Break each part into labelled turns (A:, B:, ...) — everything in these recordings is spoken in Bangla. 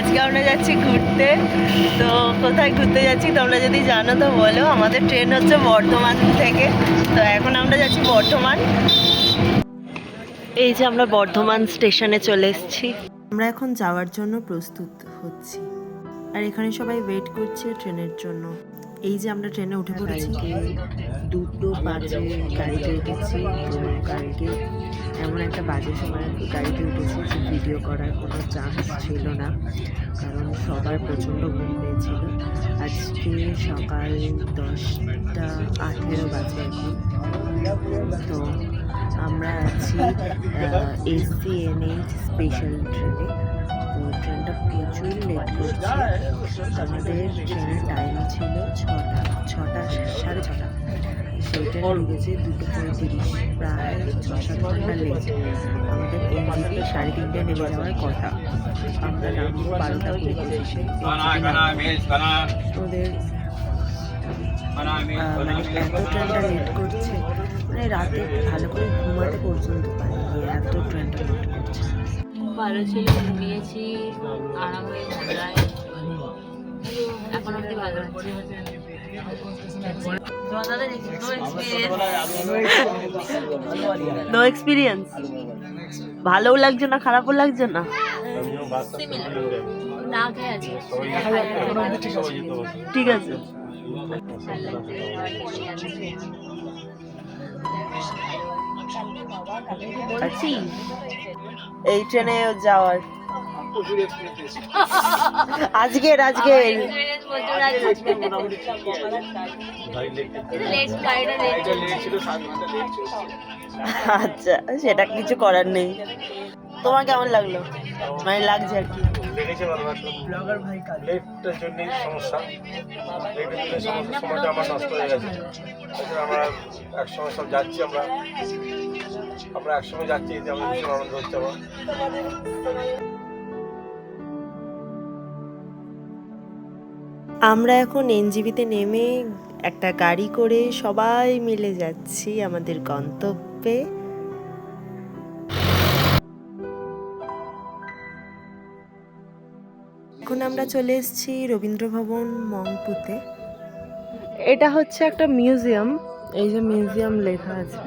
A: আজকে আমরা যাচ্ছি ঘুরতে। তো কোথায় ঘুরতে যাচ্ছি তোমরা যদি জানো তো বলো। আমাদের ট্রেন হচ্ছে বর্ধমান থেকে, তো এখন আমরা যাচ্ছি বর্ধমান। এই যে আমরা বর্ধমান স্টেশনে চলে এসেছি। আমরা এখন যাওয়ার জন্য প্রস্তুত হচ্ছি, আর এখানে সবাই ওয়েট করছে ট্রেনের জন্য। এই যে আমরা ট্রেনে উঠে পড়েছি, 2:05 গাড়িতে উঠেছি। তো কালকে এমন একটা বাজে সময় গাড়িতে উঠেছি যে ভিডিও করার কোনো চান্স ছিল না, কারণ সবার প্রচণ্ড ঘুম পেয়েছিল। আজকে সকাল 10:18 বাজে এখন। তো আমরা আছি SCNH স্পেশাল ট্রেনে। তো ট্রেনটা প্রচুর লেট করছে। আমাদের ট্রেনের টাইম ছিল 6টা 6:30। সেই ট্রেন ঢুকেছে 2:35, প্রায় 6-7 ঘন্টা লেট। আমাদের NJP 3:30টায় নেমে যাওয়ার কথা। আমরা নামবো 12:20-এ। ওদের মানে এত ট্রেনটা লেট করছে, মানে রাতে ভালো করে ঘুমাতে পর্যন্ত পারিনি, এত ট্রেনটা লেট করছে।
B: ভালো ছিল, ঘুমিয়েছি, আরাম হয়েছে প্রায়, এখন অব্দি ভালো হচ্ছে।
A: No experience. ভালোও লাগছে না, খারাপও লাগছে না।
B: না খেয়ে আছি,
A: ঠিক আছে। এই ট্রেনে যাওয়ার আজকের আচ্ছা, সেটা কিছু করার নেই। তোমার কেমন লাগলো? মানে লাগছে আর কি।
C: সময়টা আমার নষ্ট হয়ে গেছে। আমরা একসময় সব যাচ্ছি, আমরা একসময় যাচ্ছি, এতে আমাদের ভীষণ আনন্দ হচ্ছে আমার।
A: আমরা এখন NJP-তে নেমে একটা গাড়ি করে সবাই মিলে যাচ্ছি আমাদের গন্তব্যে। এখন আমরা চলে এসেছি রবীন্দ্র ভবন মংপুতে। এটা হচ্ছে একটা মিউজিয়াম। এই যে মিউজিয়াম লেখা আছে,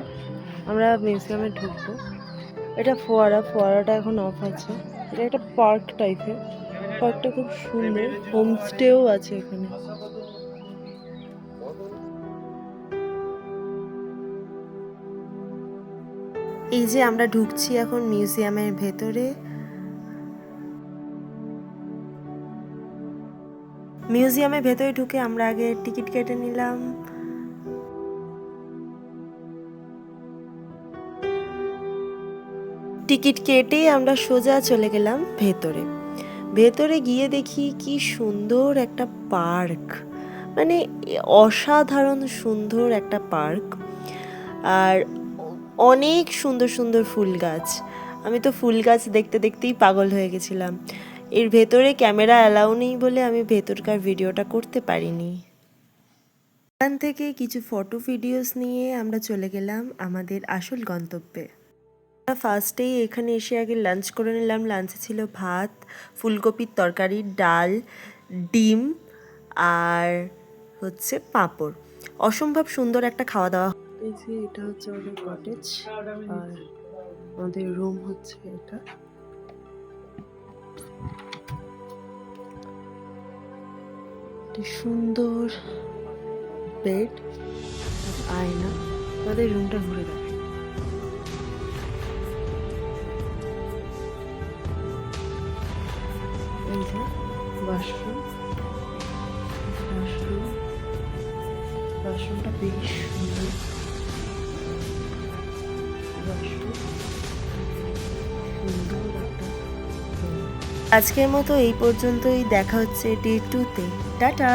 A: আমরা মিউজিয়ামে ঢুকবো। এটা ফোয়ারাটা এখন অফ আছে। এটা একটা পার্ক টাইপের। পার্কটা খুব সুন্দর, হোমস্টেও আছে এখানে। এই যে আমরা ঢুকছি এখন মিউজিয়ামের ভেতরে। মিউজিয়ামের ভেতরে ঢুকে আমরা আগে টিকিট কেটে নিলাম। টিকিট কেটে আমরা সোজা চলে গেলাম ভেতরে গিয়ে দেখি কি সুন্দর একটা পার্ক, মানে অসাধারণ সুন্দর একটা পার্ক। আর অনেক সুন্দর সুন্দর ফুল গাছ। আমি তো ফুল গাছ দেখতে দেখতেই পাগল হয়ে গেছিলাম। এর ভেতরে ক্যামেরা অ্যালাউ নেই বলে আমি ভেতরকার ভিডিওটা করতে পারিনি। এখান থেকে কিছু ফটো ভিডিওস নিয়ে আমরা চলে গেলাম আমাদের আসল গন্তব্যে। ফার্স্টেই এখানে এসে আগে লাঞ্চ করে নিলাম। লাঞ্চে ছিল ভাত, ফুলকপির তরকারি, ডাল, ডিম আর হচ্ছে পাঁপড়। অসম্ভব সুন্দর একটা খাওয়া দাওয়া। এই যে এটা হচ্ছে আমাদের কটেজ, আর আমাদের রুম হচ্ছে এটা। সুন্দর বেড, আয়না। আমাদের রুমটা ঘুরে দেখ। এই যে ওয়াশরুমটা বেশ সুন্দর। আজকের মতো এই পর্যন্তই। দেখা হচ্ছে ডে 2-তে। টাটা।